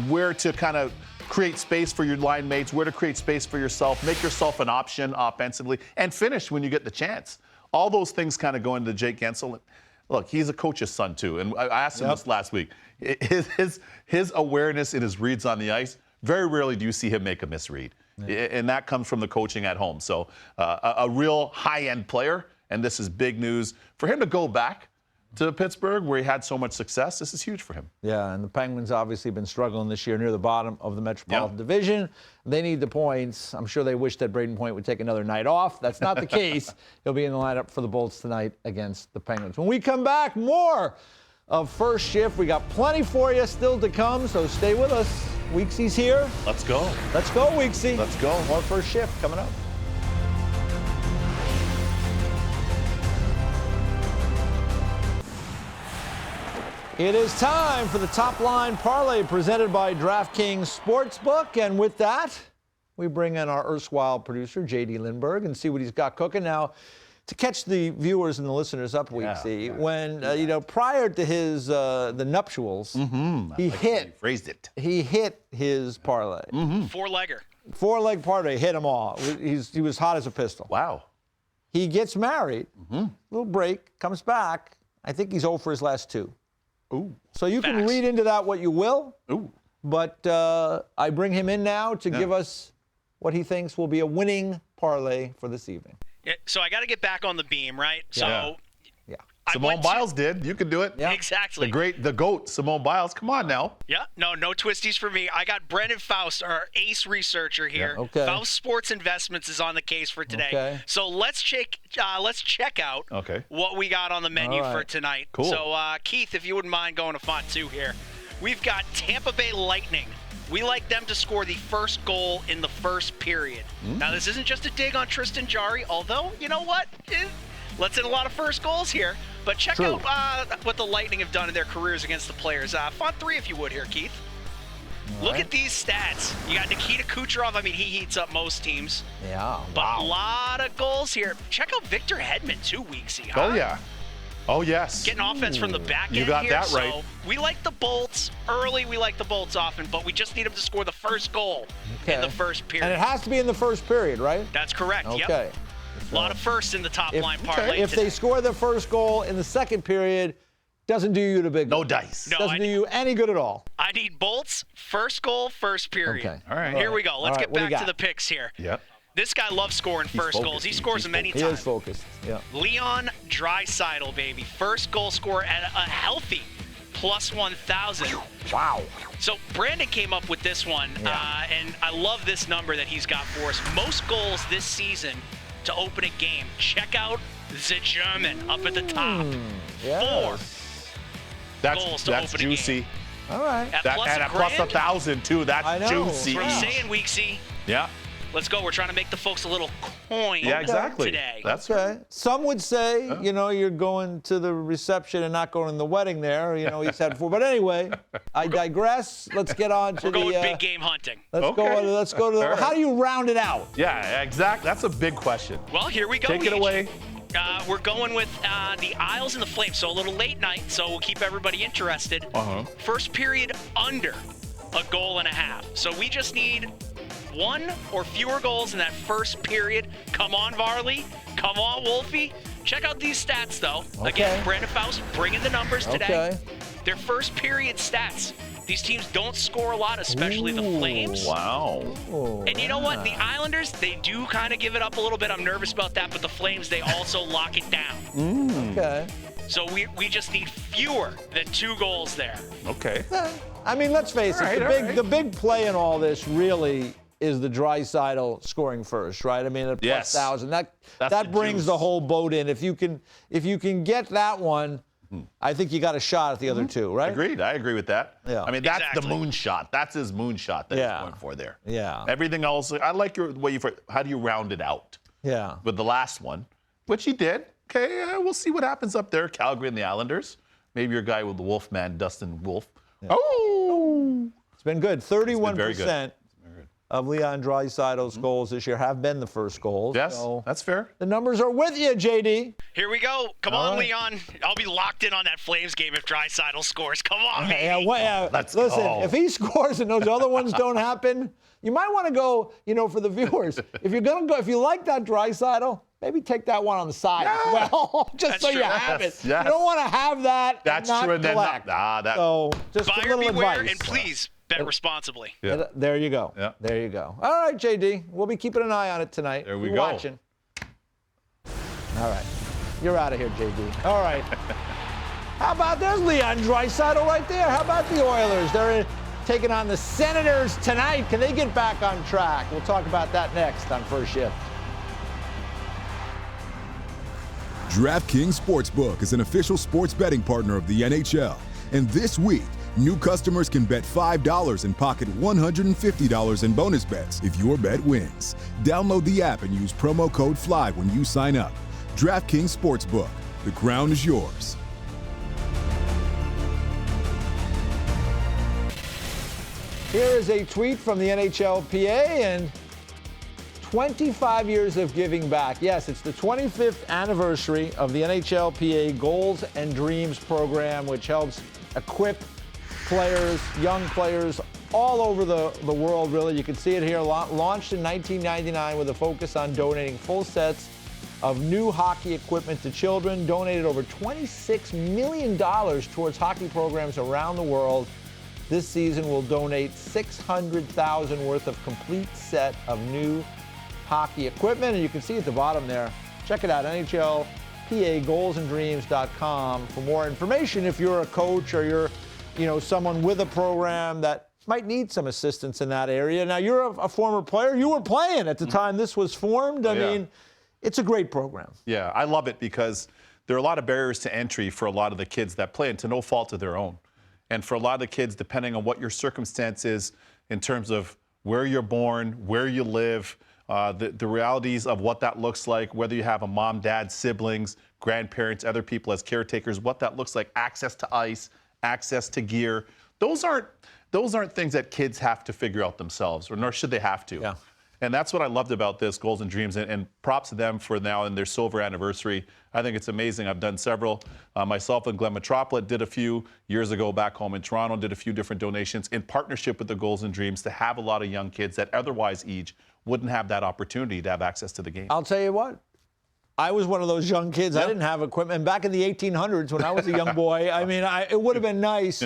[SPEAKER 2] where to kind of create space for your line mates, where to create space for yourself, make yourself an option offensively, and finish when you get the chance. All those things kind of go into Jake Gensel. Look, he's a coach's son, too. And I asked him this last week. His awareness in his reads on the ice, very rarely do you see him make a misread. And that comes from the coaching at home. So a real high-end player, and this is big news. For him to go back to Pittsburgh, where he had so much success, this is huge for him.
[SPEAKER 1] Yeah, and the Penguins obviously been struggling this year near the bottom of the Metropolitan Division. They need the points. I'm sure they wish that Brayden Point would take another night off. That's not the case. He'll be in the lineup for the Bolts tonight against the Penguins. When we come back, more of First Shift. We got plenty for you still to come, so stay with us. Weeksy's here.
[SPEAKER 2] Let's go.
[SPEAKER 1] Let's go, Weeksy.
[SPEAKER 2] Let's go.
[SPEAKER 1] More First Shift coming up. It is time for the Top Line Parlay presented by DraftKings Sportsbook. And with that, we bring in our erstwhile producer, J.D. Lindbergh, and see what he's got cooking. Now, to catch the viewers and the listeners up, when prior to his the nuptials, he
[SPEAKER 2] phrased it.
[SPEAKER 1] He hit his parlay.
[SPEAKER 3] Four-legger.
[SPEAKER 1] Four-leg parlay, hit them all. He was hot as a pistol.
[SPEAKER 2] Wow.
[SPEAKER 1] He gets married, little break, comes back. I think he's 0 for his last 2.
[SPEAKER 2] Ooh.
[SPEAKER 1] So you can
[SPEAKER 3] Facts.
[SPEAKER 1] read into that what you will.
[SPEAKER 2] Ooh.
[SPEAKER 1] But I bring him in now to give us what he thinks will be a winning parlay for this evening.
[SPEAKER 3] Yeah, so I got to get back on the beam, right? So
[SPEAKER 1] Yeah.
[SPEAKER 3] I
[SPEAKER 2] Simone
[SPEAKER 3] went to-
[SPEAKER 2] Biles did. You can do it.
[SPEAKER 1] Yeah.
[SPEAKER 3] Exactly.
[SPEAKER 2] The GOAT, Simone Biles. Come on now.
[SPEAKER 3] Yeah, no twisties for me. I got Brendan Faust, our ace researcher here.
[SPEAKER 1] Yeah, okay.
[SPEAKER 3] Faust Sports Investments is on the case for today.
[SPEAKER 1] Okay.
[SPEAKER 3] So let's check out what we got on the menu
[SPEAKER 1] All right.
[SPEAKER 3] for tonight.
[SPEAKER 2] Cool.
[SPEAKER 3] So Keith, if you wouldn't mind going to font 2 here, we've got Tampa Bay Lightning. We like them to score the first goal in the first period. Now, this isn't just a dig on Tristan Jarry, although, you know what? Let's hit a lot of first goals here. But check
[SPEAKER 1] True.
[SPEAKER 3] out what the Lightning have done in their careers against the players. Font 3, if you would, here, Keith. Look at these stats. You got Nikita Kucherov. I mean, he heats up most teams.
[SPEAKER 1] Yeah.
[SPEAKER 3] But a lot of goals here. Check out Victor Hedman, too, Weeksy. Huh?
[SPEAKER 2] Oh, yeah. Oh, yes.
[SPEAKER 3] Getting offense from the back end
[SPEAKER 2] You got
[SPEAKER 3] here.
[SPEAKER 2] that right.
[SPEAKER 3] So we like the Bolts early. We like the Bolts often, but we just need them to score the first goal in the first period.
[SPEAKER 1] And it has to be in the first period, right?
[SPEAKER 3] That's correct.
[SPEAKER 1] Okay.
[SPEAKER 3] Yep. A lot of firsts in the top line parlay
[SPEAKER 1] If
[SPEAKER 3] today.
[SPEAKER 1] they score the first goal in the second period, doesn't do you the big.
[SPEAKER 2] No dice.
[SPEAKER 3] No,
[SPEAKER 1] Doesn't do you any good at all.
[SPEAKER 3] I need Bolts, first goal, first period.
[SPEAKER 1] Okay.
[SPEAKER 2] All right.
[SPEAKER 3] Here we go. Let's
[SPEAKER 1] All right,
[SPEAKER 3] get
[SPEAKER 1] what do you
[SPEAKER 3] back to
[SPEAKER 1] got?
[SPEAKER 3] the picks here.
[SPEAKER 2] Yep.
[SPEAKER 3] This guy loves scoring first
[SPEAKER 2] focused.
[SPEAKER 3] goals. He scores them
[SPEAKER 1] He
[SPEAKER 3] anytime.
[SPEAKER 1] is focused. Yeah.
[SPEAKER 3] Leon Draisaitl, baby. First goal scorer at a healthy plus 1,000.
[SPEAKER 1] Wow.
[SPEAKER 3] So Brandon came up with this one, and I love this number that he's got for us. Most goals this season to open a game. Check out the German up at the top.
[SPEAKER 1] Yes.
[SPEAKER 3] Goals to
[SPEAKER 2] That's
[SPEAKER 3] open a
[SPEAKER 2] juicy.
[SPEAKER 1] All right.
[SPEAKER 3] At
[SPEAKER 2] That,
[SPEAKER 3] plus
[SPEAKER 2] and
[SPEAKER 3] a
[SPEAKER 2] at plus
[SPEAKER 3] grand.
[SPEAKER 2] 1,000 too. That's
[SPEAKER 1] I know.
[SPEAKER 2] juicy.
[SPEAKER 3] What I'm
[SPEAKER 1] Yeah.
[SPEAKER 3] saying, Weeksy.
[SPEAKER 2] Yeah.
[SPEAKER 3] Let's go. We're trying to make the folks a little coin
[SPEAKER 2] Yeah, exactly.
[SPEAKER 3] today.
[SPEAKER 2] That's
[SPEAKER 1] Okay. Some would say, you're going to the reception and not going to the wedding there. He said before. But anyway, I digress. Let's get on to
[SPEAKER 3] We're going
[SPEAKER 1] the.
[SPEAKER 3] big game hunting.
[SPEAKER 1] Let's
[SPEAKER 2] Okay.
[SPEAKER 1] go to the.
[SPEAKER 2] All right.
[SPEAKER 1] How do you round it out?
[SPEAKER 2] Yeah, exactly. That's a big question.
[SPEAKER 3] Well, here we go.
[SPEAKER 2] Take it
[SPEAKER 3] Weege.
[SPEAKER 2] away.
[SPEAKER 3] We're going with the Isles and the Flames, so a little late night, so we'll keep everybody interested. First period under a goal and a half. So we just need one or fewer goals in that first period. Come on, Varley. Come on, Wolfie. Check out these stats, though. Again,
[SPEAKER 1] Okay.
[SPEAKER 3] Brandon Faust bringing the numbers today.
[SPEAKER 1] Okay.
[SPEAKER 3] Their first period stats. These teams don't score a lot, especially the Flames.
[SPEAKER 2] Wow.
[SPEAKER 1] Oh,
[SPEAKER 3] And you know what? The Islanders, they do kind of give it up a little bit. I'm nervous about that, but the Flames, they also lock it down.
[SPEAKER 1] Okay.
[SPEAKER 3] So we just need fewer than 2 goals there.
[SPEAKER 2] Okay.
[SPEAKER 1] I mean, let's face
[SPEAKER 2] All
[SPEAKER 1] it.
[SPEAKER 2] right.
[SPEAKER 1] The big play in all this really is the Draisaitl scoring first, right? I mean, at plus
[SPEAKER 2] Yes.
[SPEAKER 1] 1,000.
[SPEAKER 2] That's
[SPEAKER 1] That
[SPEAKER 2] the
[SPEAKER 1] brings
[SPEAKER 2] juice.
[SPEAKER 1] the whole boat in. If you can get that one, I think you got a shot at the other two, right?
[SPEAKER 2] Agreed. I agree with that.
[SPEAKER 1] Yeah.
[SPEAKER 2] I mean, that's the
[SPEAKER 3] Exactly.
[SPEAKER 2] moon shot. That's his moon shot that
[SPEAKER 1] Yeah.
[SPEAKER 2] he's going for there.
[SPEAKER 1] Yeah.
[SPEAKER 2] Everything else, I like your way how do you round it out
[SPEAKER 1] Yeah.
[SPEAKER 2] with the last one, which he did. Okay, we'll see what happens up there, Calgary and the Islanders. Maybe your guy with the Wolfman, Dustin Wolf. Oh!
[SPEAKER 1] It's been good. 31%
[SPEAKER 2] very good.
[SPEAKER 1] of Leon Draisaitl's goals this year have been the first goals.
[SPEAKER 2] Yes,
[SPEAKER 1] So
[SPEAKER 2] that's fair.
[SPEAKER 1] the numbers are with you, JD.
[SPEAKER 3] Here we go. Come
[SPEAKER 1] All
[SPEAKER 3] on,
[SPEAKER 1] right.
[SPEAKER 3] Leon. I'll be locked in on that Flames game if Draisaitl scores. Come on, baby.
[SPEAKER 2] Let's
[SPEAKER 1] listen,
[SPEAKER 2] go.
[SPEAKER 1] if he scores and those other ones don't happen, you might want to go, for the viewers. If you like that Draisaitl, maybe take that one on the side as well, just
[SPEAKER 3] That's
[SPEAKER 1] so
[SPEAKER 3] true.
[SPEAKER 1] you have it.
[SPEAKER 2] Yes, yes.
[SPEAKER 1] You don't want to have that.
[SPEAKER 2] That's
[SPEAKER 1] and not
[SPEAKER 2] true, and then
[SPEAKER 1] collect.
[SPEAKER 2] that-
[SPEAKER 1] So just a
[SPEAKER 3] Buyer
[SPEAKER 1] little
[SPEAKER 3] beware,
[SPEAKER 1] advice.
[SPEAKER 3] and please bet responsibly.
[SPEAKER 2] Yeah.
[SPEAKER 1] There you go.
[SPEAKER 2] Yeah.
[SPEAKER 1] There you go. All right, JD. We'll be keeping an eye on it tonight.
[SPEAKER 2] There we
[SPEAKER 1] We're
[SPEAKER 2] go.
[SPEAKER 1] Watching. All right. You're out of here, JD. All right. How about there's Leon Draisaitl right there? How about the Oilers? They're taking on the Senators tonight. Can they get back on track? We'll talk about that next on First Shift.
[SPEAKER 4] DraftKings Sportsbook is an official sports betting partner of the NHL. And this week, new customers can bet $5 and pocket $150 in bonus bets if your bet wins. Download the app and use promo code FLY when you sign up. DraftKings Sportsbook. The crown is yours.
[SPEAKER 1] Here is a tweet from the NHLPA, and 25 years of giving back. Yes, it's the 25th anniversary of the NHLPA Goals and Dreams program, which helps equip players, young players all over the world, really. You can see it here. Launched in 1999 with a focus on donating full sets of new hockey equipment to children. Donated over $26 million towards hockey programs around the world. This season will donate $600,000 worth of complete set of new hockey equipment. And you can see at the bottom there, check it out, NHLPAGoalsAndDreams.com for more information if you're a coach or you're someone with a program that might need some assistance in that area. Now, you're a former player. You were playing at the time this was formed. I mean, it's a great program.
[SPEAKER 2] Yeah, I love it because there are a lot of barriers to entry for a lot of the kids that play, and to no fault of their own. And for a lot of the kids, depending on what your circumstance is in terms of where you're born, where you live, the realities of what that looks like, whether you have a mom, dad, siblings, grandparents, other people as caretakers, what that looks like, access to ice, access to gear. Those aren't things that kids have to figure out themselves, or nor should they have to.
[SPEAKER 1] Yeah.
[SPEAKER 2] And that's what I loved about this, Goals and Dreams, and props to them for now in their silver anniversary. I think it's amazing. I've done several. Myself and Glenn Metropolit did a few years ago back home in Toronto, did a few different donations in partnership with the Goals and Dreams to have a lot of young kids that otherwise wouldn't have that opportunity to have access to the game.
[SPEAKER 1] I'll tell you what. I was one of those young kids. I didn't have equipment. And back in the 1800s, when I was a young boy, I mean, it would have been nice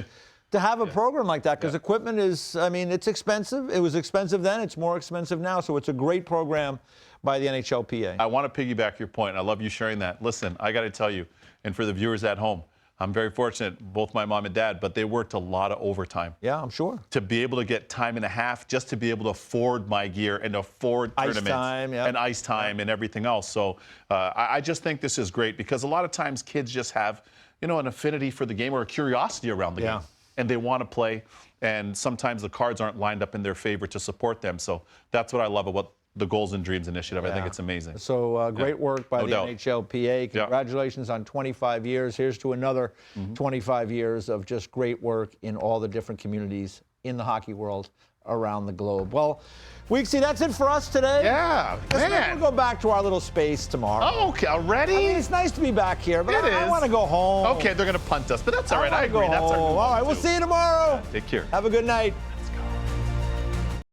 [SPEAKER 1] to have a program like that, because equipment is, I mean, it's expensive. It was expensive then. It's more expensive now. So it's a great program by the NHLPA.
[SPEAKER 2] I want to piggyback your point. I love you sharing that. Listen, I got to tell you, and for the viewers at home, I'm very fortunate, both my mom and dad, but they worked a lot of overtime.
[SPEAKER 1] Yeah, I'm sure.
[SPEAKER 2] To be able to get time and a half just to be able to afford my gear and afford tournaments and ice time and everything else. So I just think this is great, because a lot of times kids just have, an affinity for the game or a curiosity around the game. And they want to play, and sometimes the cards aren't lined up in their favor to support them. So that's what I love about the Goals and Dreams initiative. I think it's amazing.
[SPEAKER 1] So great work by the NHLPA. Congratulations on 25 years. Here's to another 25 years of just great work in all the different communities in the hockey world around the globe. Well, Weeksy, that's it for us today.
[SPEAKER 2] Yeah, man.
[SPEAKER 1] We'll go back to our little space tomorrow.
[SPEAKER 2] Oh, okay, already?
[SPEAKER 1] I mean, it's nice to be back here, but I want to go home.
[SPEAKER 2] Okay, they're going to punt us, but that's all right. I agree.
[SPEAKER 1] That's our All right, we'll see you tomorrow.
[SPEAKER 2] Take care.
[SPEAKER 1] Have a good night.